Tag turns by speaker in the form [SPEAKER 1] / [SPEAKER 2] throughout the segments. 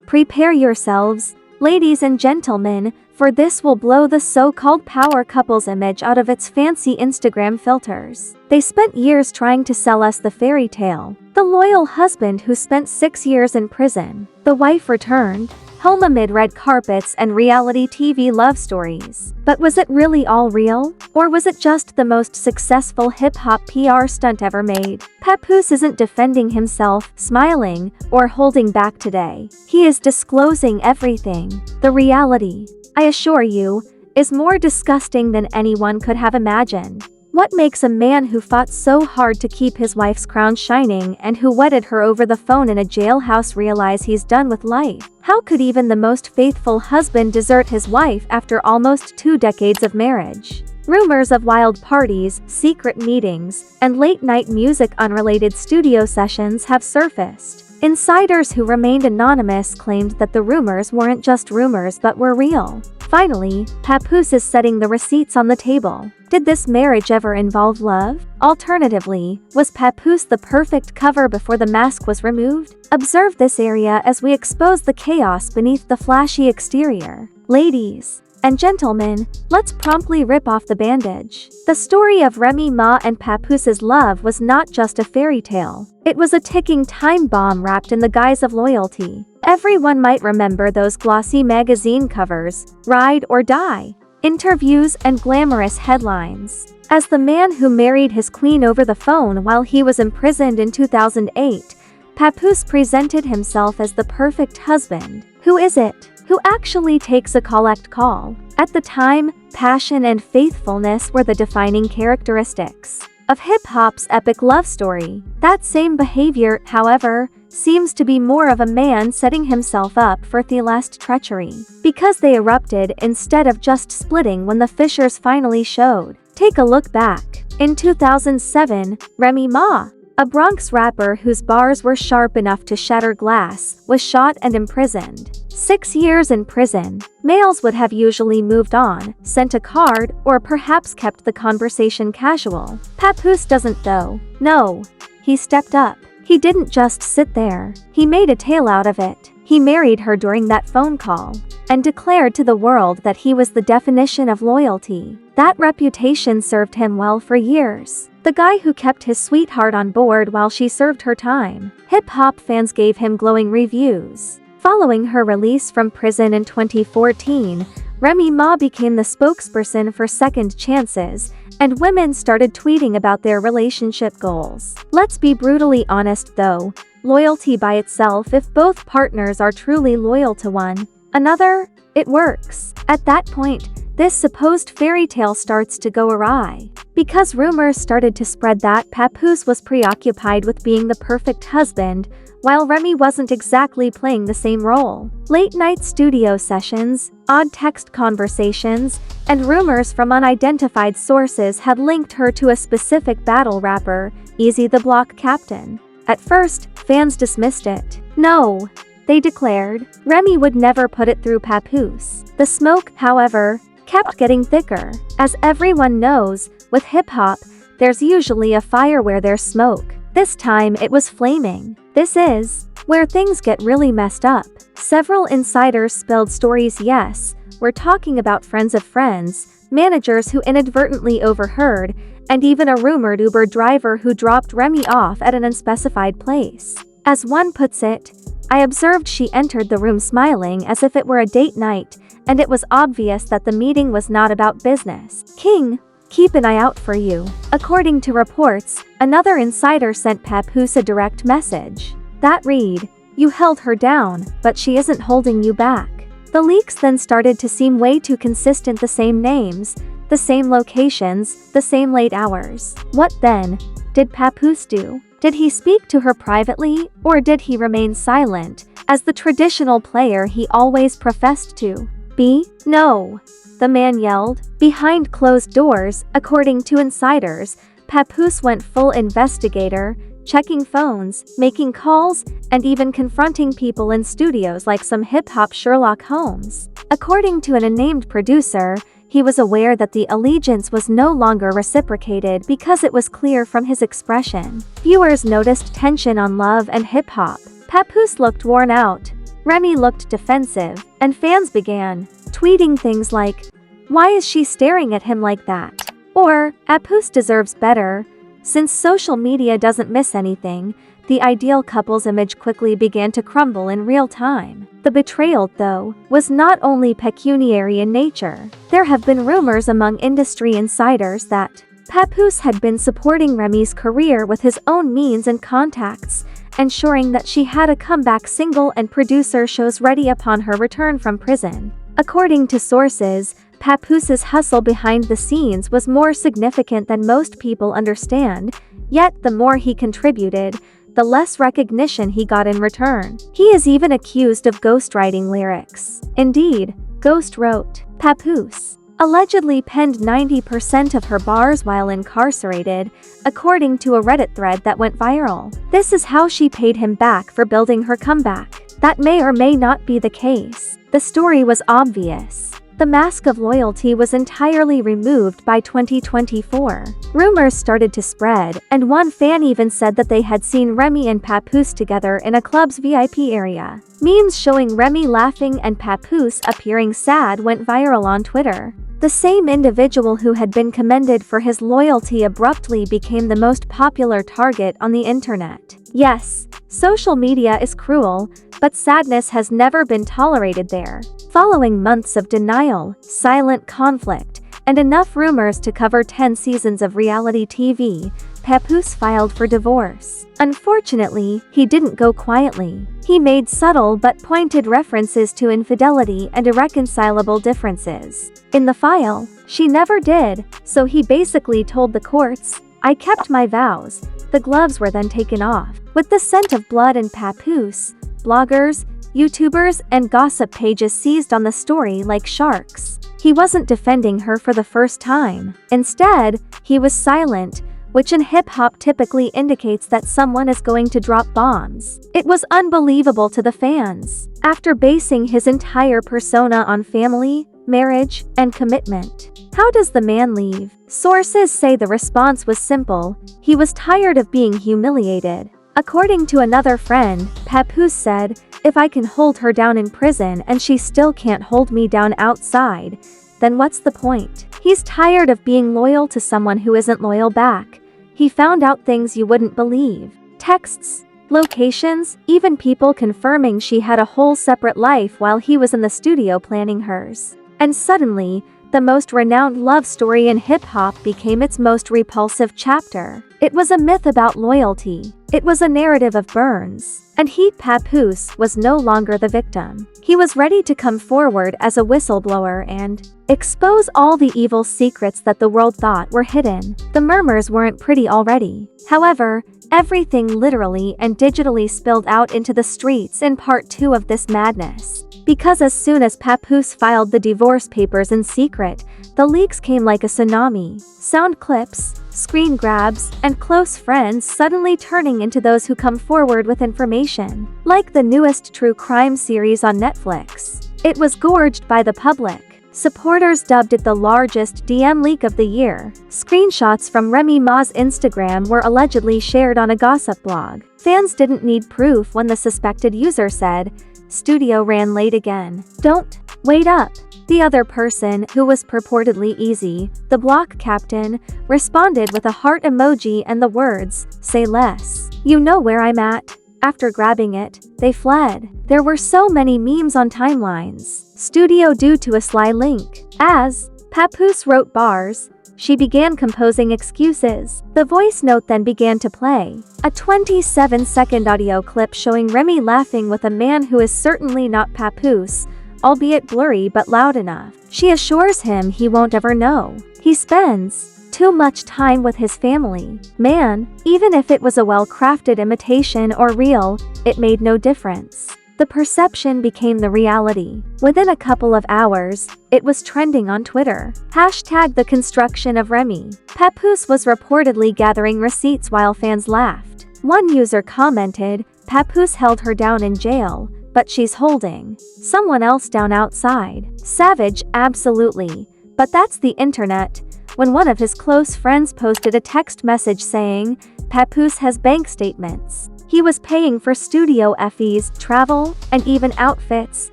[SPEAKER 1] Prepare yourselves, ladies and gentlemen, for this will blow the so-called power couple's image out of its fancy Instagram filters. They spent years trying to sell us the fairy tale. The loyal husband who spent 6 years in prison. The wife returned, home amid red carpets and reality TV love stories. But was it really all real? Or was it just the most successful hip-hop PR stunt ever made? Papoose isn't defending himself, smiling, or holding back today. He is disclosing everything. The reality, I assure you, is more disgusting than anyone could have imagined. What makes a man who fought so hard to keep his wife's crown shining and who wedded her over the phone in a jailhouse realize he's done with life? How could even the most faithful husband desert his wife after almost 2 decades of marriage? Rumors of wild parties, secret meetings, and late-night music unrelated studio sessions have surfaced. Insiders who remained anonymous claimed that the rumors weren't just rumors but were real. Finally, Papoose is setting the receipts on the table. Did this marriage ever involve love? Alternatively, was Papoose the perfect cover before the mask was removed? Observe this area as we expose the chaos beneath the flashy exterior. Ladies and gentlemen, let's promptly rip off the bandage. The story of Remy Ma and Papoose's love was not just a fairy tale. It was a ticking time bomb wrapped in the guise of loyalty. Everyone might remember those glossy magazine covers, Ride or Die, interviews, and glamorous headlines. As the man who married his queen over the phone while he was imprisoned in 2008, Papoose presented himself as the perfect husband. Who is it? Who actually takes a collect call? At the time, passion and faithfulness were the defining characteristics of hip-hop's epic love story. That same behavior, however, seems to be more of a man setting himself up for the last treachery. Because they erupted instead of just splitting when the fissures finally showed. Take a look back. In 2007, Remy Ma, a Bronx rapper whose bars were sharp enough to shatter glass, was shot and imprisoned. 6 years in prison. Males would have usually moved on, sent a card, or perhaps kept the conversation casual. Papoose doesn't though. No. He stepped up. He didn't just sit there. He made a tale out of it. He married her during that phone call and declared to the world that he was the definition of loyalty. That reputation served him well for years. The guy who kept his sweetheart on board while she served her time. Hip-hop fans gave him glowing reviews. Following her release from prison in 2014, Remy Ma became the spokesperson for second chances, and women started tweeting about their relationship goals. Let's be brutally honest though, loyalty by itself, if both partners are truly loyal to one another, it works. At that point, this supposed fairy tale starts to go awry. Because rumors started to spread that Papoose was preoccupied with being the perfect husband, while Remy wasn't exactly playing the same role. Late-night studio sessions, odd text conversations, and rumors from unidentified sources had linked her to a specific battle rapper, Easy the Block Captain. At first, fans dismissed it. No, they declared, Remy would never put it through Papoose. The smoke, however, kept getting thicker. As everyone knows, with hip-hop, there's usually a fire where there's smoke. This time it was flaming. This is where things get really messed up. Several insiders spilled stories. Yes, we're talking about friends of friends, managers who inadvertently overheard, and even a rumored Uber driver who dropped Remy off at an unspecified place. As one puts it, I observed she entered the room smiling as if it were a date night, and it was obvious that the meeting was not about business. King, keep an eye out for you. According to reports, another insider sent Papoose a direct message that read, you held her down, but she isn't holding you back. The leaks then started to seem way too consistent. The same names, the same locations, the same late hours. What then did Papoose do? Did he speak to her privately, or did he remain silent, as the traditional player he always professed to be? No, the man yelled. Behind closed doors, according to insiders, Papoose went full investigator, checking phones, making calls, and even confronting people in studios like some hip-hop Sherlock Holmes. According to an unnamed producer, he was aware that the allegiance was no longer reciprocated because it was clear from his expression. Viewers noticed tension on Love and Hip Hop. Papoose looked worn out, Remy looked defensive, and fans began tweeting things like, "Why is she staring at him like that?" Or, "Papoose deserves better." Since social media doesn't miss anything, the ideal couple's image quickly began to crumble in real time. The betrayal, though, was not only pecuniary in nature. There have been rumors among industry insiders that Papoose had been supporting Remy's career with his own means and contacts, ensuring that she had a comeback single and producer shows ready upon her return from prison. According to sources, Papoose's hustle behind the scenes was more significant than most people understand, yet the more he contributed, the less recognition he got in return. He is even accused of ghostwriting lyrics. Indeed, Ghost wrote, "Papoose allegedly penned 90% of her bars while incarcerated," according to a Reddit thread that went viral. This is how she paid him back for building her comeback. That may or may not be the case. The story was obvious. The mask of loyalty was entirely removed by 2024. Rumors started to spread, and one fan even said that they had seen Remy and Papoose together in a club's VIP area. Memes showing Remy laughing and Papoose appearing sad went viral on Twitter. The same individual who had been commended for his loyalty abruptly became the most popular target on the internet. Yes, social media is cruel, but sadness has never been tolerated there. Following months of denial, silent conflict, and enough rumors to cover 10 seasons of reality TV, Papoose filed for divorce. Unfortunately, he didn't go quietly. He made subtle but pointed references to infidelity and irreconcilable differences. In the file, she never did, so he basically told the courts, "I kept my vows." The gloves were then taken off. With the scent of blood and Papoose, bloggers, YouTubers, and gossip pages seized on the story like sharks. He wasn't defending her for the first time. Instead, he was silent, which in hip-hop typically indicates that someone is going to drop bombs. It was unbelievable to the fans. After basing his entire persona on family, marriage, and commitment, how does the man leave? Sources say the response was simple: he was tired of being humiliated. According to another friend, Papoose said, "If I can hold her down in prison and she still can't hold me down outside, then what's the point?" He's tired of being loyal to someone who isn't loyal back. He found out things you wouldn't believe. Texts, locations, even people confirming she had a whole separate life while he was in the studio planning hers. And suddenly, the most renowned love story in hip-hop became its most repulsive chapter. It was a myth about loyalty. It was a narrative of burns. And he, Papoose, was no longer the victim. He was ready to come forward as a whistleblower and expose all the evil secrets that the world thought were hidden. The murmurs weren't pretty already. However, everything literally and digitally spilled out into the streets in part 2 of this madness. Because as soon as Papoose filed the divorce papers in secret, the leaks came like a tsunami. Sound clips, screen grabs, and close friends suddenly turning into those who come forward with information. Like the newest true crime series on Netflix. It was gorged by the public. Supporters dubbed it the largest DM leak of the year. Screenshots from Remy Ma's Instagram were allegedly shared on a gossip blog. Fans didn't need proof when the suspected user said, "Studio ran late again. Don't wait up." The other person, who was purportedly Easy, the block captain, responded with a heart emoji and the words, "Say less. You know where I'm at." After grabbing it, they fled. There were so many memes on timelines. Studio due to a sly link. As Papoose wrote bars, she began composing excuses. The voice note then began to play. A 27-second audio clip showing Remy laughing with a man who is certainly not Papoose, albeit blurry but loud enough. She assures him he won't ever know. He spends too much time with his family. Man, even if it was a well-crafted imitation or real, it made no difference. The perception became the reality. Within a couple of hours, it was trending on Twitter. Hashtag the construction of Remy. Papoose was reportedly gathering receipts while fans laughed. One user commented, "Papoose held her down in jail, but she's holding someone else down outside." Savage, absolutely. But that's the internet. When one of his close friends posted a text message saying, "Papoose has bank statements. He was paying for studio fees, travel, and even outfits,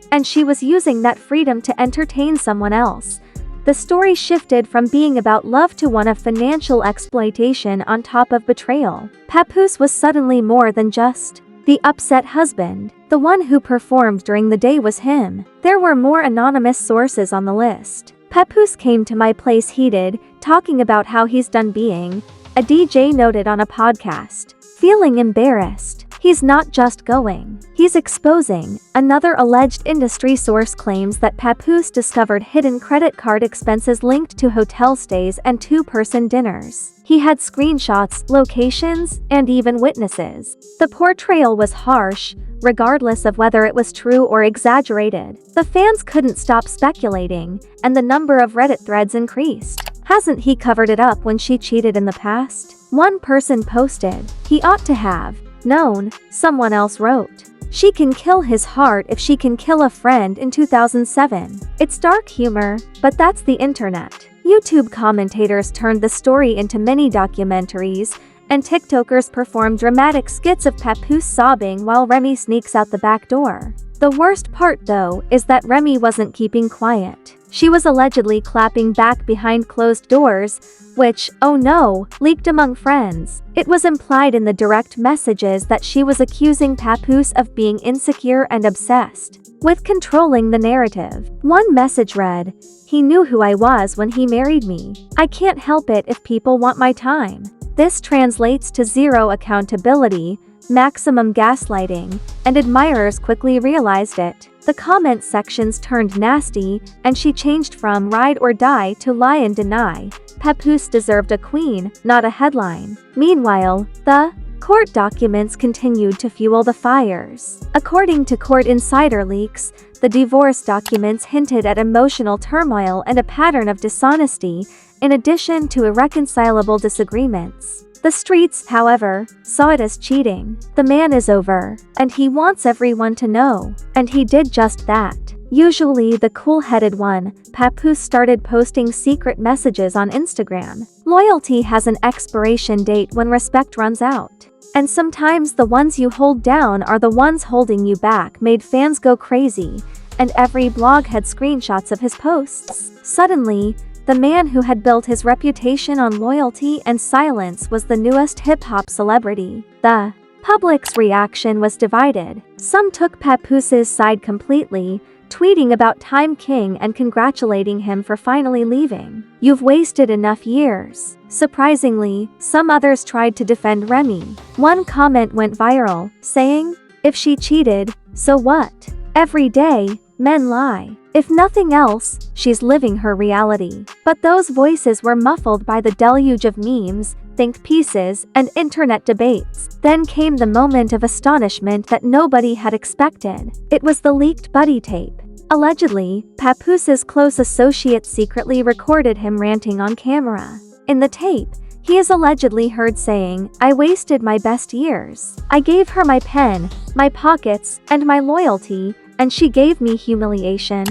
[SPEAKER 1] and she was using that freedom to entertain someone else. The story shifted from being about love to one of financial exploitation on top of betrayal. Papoose was suddenly more than just the upset husband. The one who performed during the day was him. There were more anonymous sources on the list. Papoose came to my place heated, talking about how he's done being a DJ noted on a podcast. Feeling embarrassed. He's not just going. He's exposing. Another alleged industry source claims that Papoose discovered hidden credit card expenses linked to hotel stays and two-person dinners. He had screenshots, locations, and even witnesses. The portrayal was harsh, regardless of whether it was true or exaggerated. The fans couldn't stop speculating, and the number of Reddit threads increased. Hasn't he covered it up when she cheated in the past? One person posted, "He ought to have known." Someone else wrote, "She can kill his heart if she can kill a friend in 2007. It's dark humor, but that's the internet. YouTube commentators turned the story into mini documentaries, and TikTokers performed dramatic skits of Papoose sobbing while Remy sneaks out the back door. The worst part, though, is that Remy wasn't keeping quiet. She was allegedly clapping back behind closed doors, which, oh no, leaked among friends. It was implied in the direct messages that she was accusing Papoose of being insecure and obsessed with controlling the narrative. One message read, "He knew who I was when he married me. I can't help it if people want my time." This translates to zero accountability, maximum gaslighting, and admirers quickly realized it. The comment sections turned nasty, and she changed from ride or die to lie and deny. Papoose deserved a queen, not a headline. Meanwhile, the court documents continued to fuel the fires. According to court insider leaks, the divorce documents hinted at emotional turmoil and a pattern of dishonesty, in addition to irreconcilable disagreements. The streets, however, saw it as cheating. The man is over, and he wants everyone to know. And he did just that. Usually the cool-headed one, Papoose started posting secret messages on Instagram. Loyalty has an expiration date when respect runs out. And sometimes the ones you hold down are the ones holding you back. Made fans go crazy, and every blog had screenshots of his posts. Suddenly, the man who had built his reputation on loyalty and silence was the newest hip-hop celebrity. The public's reaction was divided. Some took Papoose's side completely, tweeting about Time King and congratulating him for finally leaving. "You've wasted enough years." Surprisingly, some others tried to defend Remy. One comment went viral, saying, "If she cheated, so what? Every day, men lie. If nothing else, she's living her reality." But those voices were muffled by the deluge of memes, think pieces, and internet debates. Then came the moment of astonishment that nobody had expected. It was the leaked buddy tape. Allegedly, Papoose's close associates secretly recorded him ranting on camera. In the tape, he is allegedly heard saying, "I wasted my best years. I gave her my pen, my pockets, and my loyalty, and she gave me humiliation.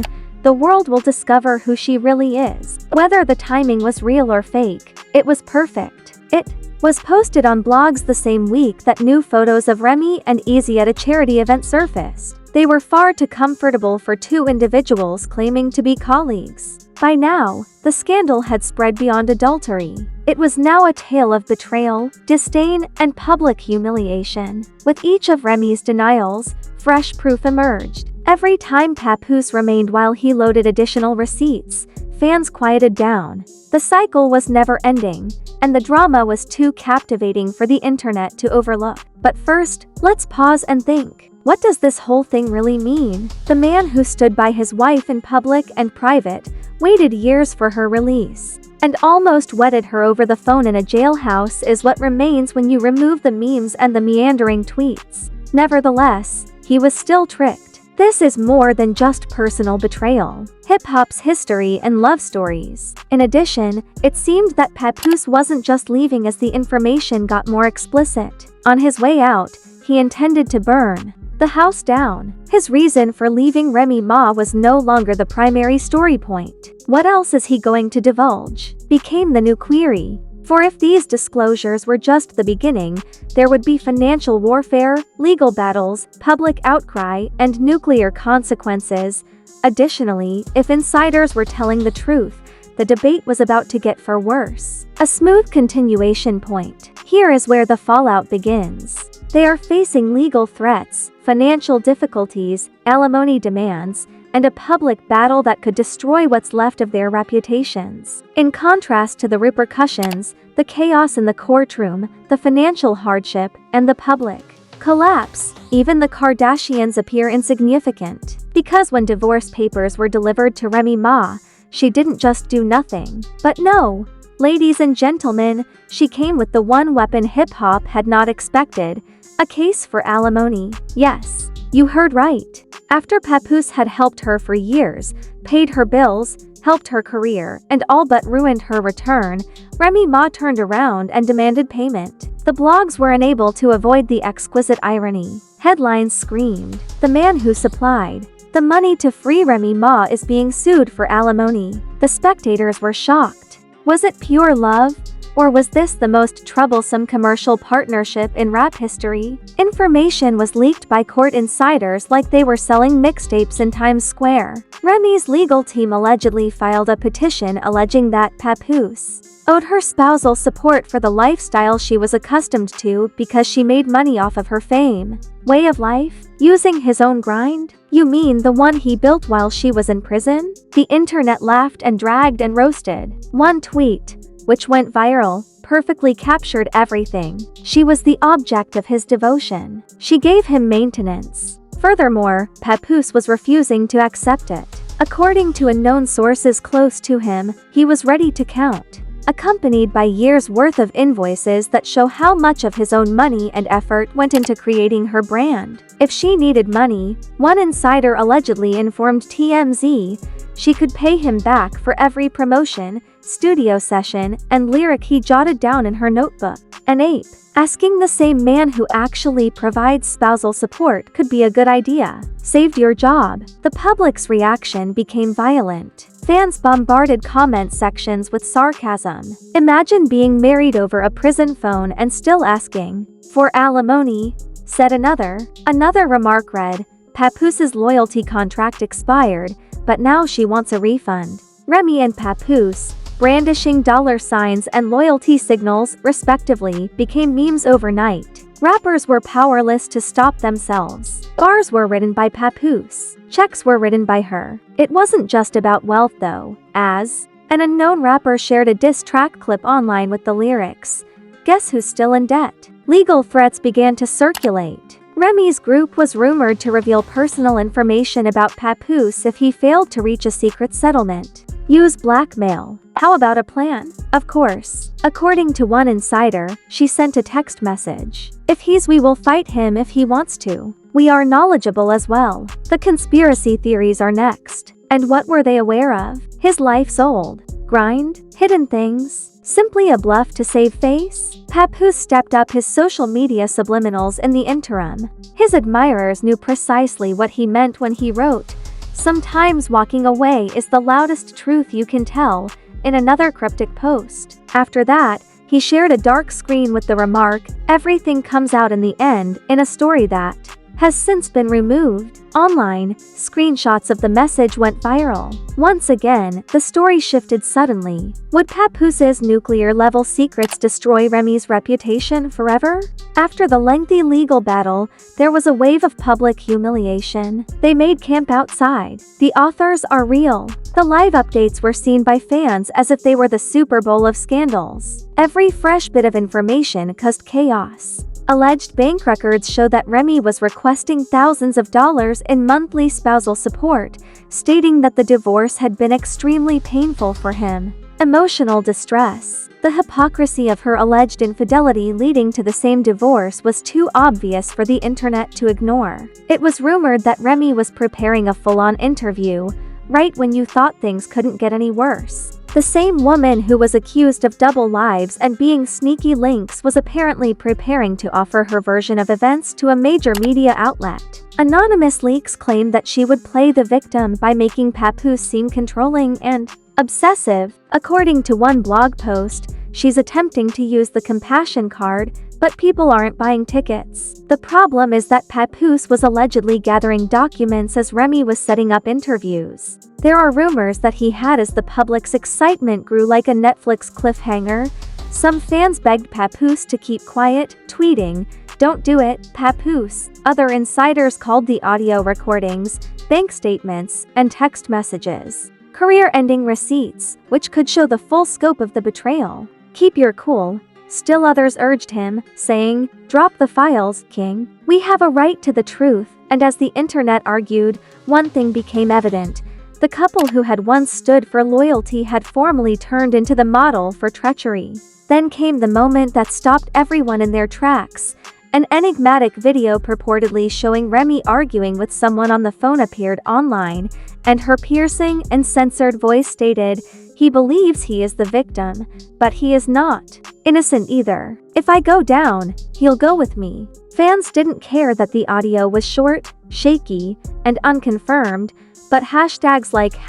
[SPEAKER 1] The world will discover who she really is." Whether the timing was real or fake, it was perfect. It was posted on blogs the same week that new photos of Remy and Easy at a charity event surfaced. They were far too comfortable for two individuals claiming to be colleagues. By now, the scandal had spread beyond adultery. It was now a tale of betrayal, disdain, and public humiliation. With each of Remy's denials, fresh proof emerged. Every time Papoose remained while he loaded additional receipts, fans quieted down. The cycle was never ending, and the drama was too captivating for the internet to overlook. But first, let's pause and think. What does this whole thing really mean? The man who stood by his wife in public and private, waited years for her release, and almost wedded her over the phone in a jailhouse is what remains when you remove the memes and the meandering tweets. Nevertheless, he was still tricked. This is more than just personal betrayal. Hip-hop's history and love stories. In addition, it seemed that Papoose wasn't just leaving as the information got more explicit. On his way out, he intended to burn the house down. His reason for leaving Remy Ma was no longer the primary story point. What else is he going to divulge? Became the new query. For if these disclosures were just the beginning, there would be financial warfare, legal battles, public outcry, and nuclear consequences. Additionally, if insiders were telling the truth, the debate was about to get far worse. A smooth continuation point. Here is where the fallout begins. They are facing legal threats, financial difficulties, alimony demands, and a public battle that could destroy what's left of their reputations. In contrast to the repercussions, the chaos in the courtroom, the financial hardship, and the public collapse, even the Kardashians appear insignificant. Because when divorce papers were delivered to Remy Ma, she didn't just do nothing. But no, ladies and gentlemen, she came with the one weapon hip-hop had not expected, a case for alimony. Yes, you heard right. After Papoose had helped her for years, paid her bills, helped her career, and all but ruined her return, Remy Ma turned around and demanded payment. The blogs were unable to avoid the exquisite irony. Headlines screamed, "The man who supplied the money to free Remy Ma is being sued for alimony." The spectators were shocked. Was it pure love? Or was this the most troublesome commercial partnership in rap history? Information was leaked by court insiders like they were selling mixtapes in Times Square. Remy's legal team allegedly filed a petition alleging that Papoose owed her spousal support for the lifestyle she was accustomed to because she made money off of her fame. Way of life? Using his own grind? You mean the one he built while she was in prison? The internet laughed and dragged and roasted. One tweet, which went viral, perfectly captured everything. She was the object of his devotion. She gave him maintenance. Furthermore, Papoose was refusing to accept it. According to unknown sources close to him, he was ready to count, accompanied by years' worth of invoices that show how much of his own money and effort went into creating her brand. If she needed money, one insider allegedly informed TMZ, she could pay him back for every promotion, studio session, and lyric he jotted down in her notebook. An ape. Asking the same man who actually provides spousal support could be a good idea. Saved your job. The public's reaction became violent. Fans bombarded comment sections with sarcasm. Imagine being married over a prison phone and still asking for alimony, said another. Another remark read, Papoose's loyalty contract expired, but now she wants a refund. Remy and Papoose, brandishing dollar signs and loyalty signals, respectively, became memes overnight. Rappers were powerless to stop themselves. Bars were written by Papoose. Checks were written by her. It wasn't just about wealth though, as an unknown rapper shared a diss track clip online with the lyrics, "Guess who's still in debt?" Legal threats began to circulate. Remy's group was rumored to reveal personal information about Papoose if he failed to reach a secret settlement. Use blackmail. How about a plan? Of course. According to one insider, she sent a text message. If he's, we will fight him if he wants to. We are knowledgeable as well. The conspiracy theories are next. And what were they aware of? His life's old grind? Hidden things? Simply a bluff to save face? Papoose stepped up his social media subliminals in the interim. His admirers knew precisely what he meant when he wrote, "Sometimes walking away is the loudest truth you can tell," in another cryptic post. After that, he shared a dark screen with the remark, "Everything comes out in the end," in a story that has since been removed. Online, screenshots of the message went viral. Once again, the story shifted suddenly. Would Papoose's nuclear-level secrets destroy Remy's reputation forever? After the lengthy legal battle, there was a wave of public humiliation. They made camp outside. The authors are real. The live updates were seen by fans as if they were the Super Bowl of scandals. Every fresh bit of information caused chaos. Alleged bank records show that Remy was requesting thousands of dollars in monthly spousal support, stating that the divorce had been extremely painful for him. Emotional distress. The hypocrisy of her alleged infidelity leading to the same divorce was too obvious for the internet to ignore. It was rumored that Remy was preparing a full-on interview, right when you thought things couldn't get any worse. The same woman who was accused of double lives and being sneaky links was apparently preparing to offer her version of events to a major media outlet. Anonymous leaks claimed that she would play the victim by making Papoose seem controlling and obsessive. According to one blog post, she's attempting to use the compassion card, but people aren't buying tickets. The problem is that Papoose was allegedly gathering documents as Remy was setting up interviews. There are rumors that he had as the public's excitement grew like a Netflix cliffhanger. Some fans begged Papoose to keep quiet, tweeting, "Don't do it, Papoose." Other insiders called the audio recordings, bank statements, and text messages career-ending receipts, which could show the full scope of the betrayal. "Keep your cool." Still others urged him, saying, "Drop the files, King. We have a right to the truth." And as the internet argued, one thing became evident. The couple who had once stood for loyalty had formally turned into the model for treachery. Then came the moment that stopped everyone in their tracks. An enigmatic video purportedly showing Remy arguing with someone on the phone appeared online, and her piercing and censored voice stated, "He believes he is the victim, but he is not innocent either. If I go down, he'll go with me." Fans didn't care that the audio was short, shaky, and unconfirmed, but hashtags like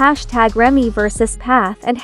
[SPEAKER 1] #Remy versus Path and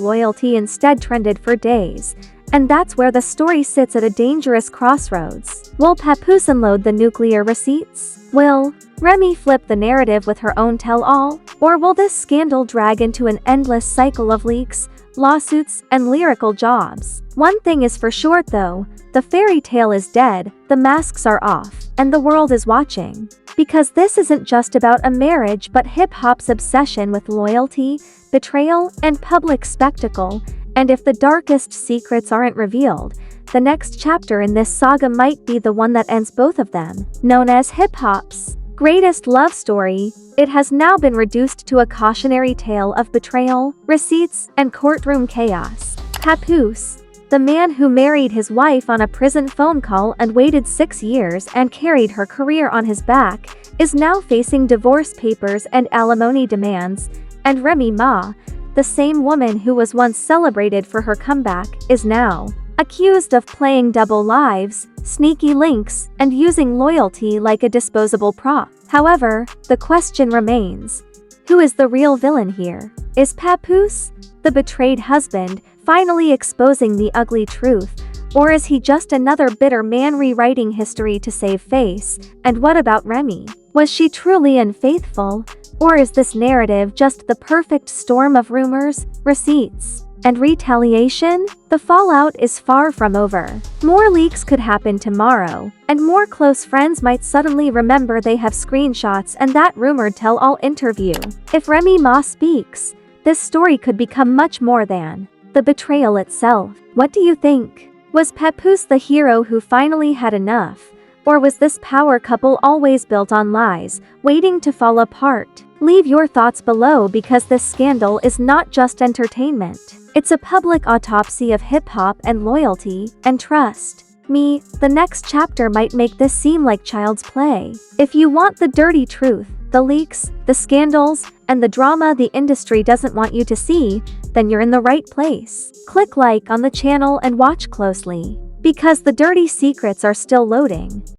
[SPEAKER 1] #loyalty instead trended for days. And that's where the story sits at a dangerous crossroads. Will Papoose unload the nuclear receipts? Will Remy flip the narrative with her own tell-all? Or will this scandal drag into an endless cycle of leaks, lawsuits, and lyrical jobs? One thing is for sure though, the fairy tale is dead, the masks are off, and the world is watching. Because this isn't just about a marriage but hip-hop's obsession with loyalty, betrayal, and public spectacle. And if the darkest secrets aren't revealed, the next chapter in this saga might be the one that ends both of them. Known as hip-hop's greatest love story, it has now been reduced to a cautionary tale of betrayal, receipts, and courtroom chaos. Papoose, the man who married his wife on a prison phone call and waited 6 years and carried her career on his back, is now facing divorce papers and alimony demands, and Remy Ma, the same woman who was once celebrated for her comeback, is now accused of playing double lives, sneaky links, and using loyalty like a disposable prop. However, the question remains, who is the real villain here? Is Papoose, the betrayed husband, finally exposing the ugly truth? Or is he just another bitter man rewriting history to save face? And what about Remy? Was she truly unfaithful? Or is this narrative just the perfect storm of rumors, receipts, and retaliation? The fallout is far from over. More leaks could happen tomorrow, and more close friends might suddenly remember they have screenshots and that rumored tell-all interview. If Remy Ma speaks, this story could become much more than the betrayal itself. What do you think? Was Papoose the hero who finally had enough? Or was this power couple always built on lies, waiting to fall apart? Leave your thoughts below because this scandal is not just entertainment. It's a public autopsy of hip-hop and loyalty, and trust me, the next chapter might make this seem like child's play. If you want the dirty truth, the leaks, the scandals, and the drama the industry doesn't want you to see, then you're in the right place. Click like on the channel and watch closely, because the dirty secrets are still loading.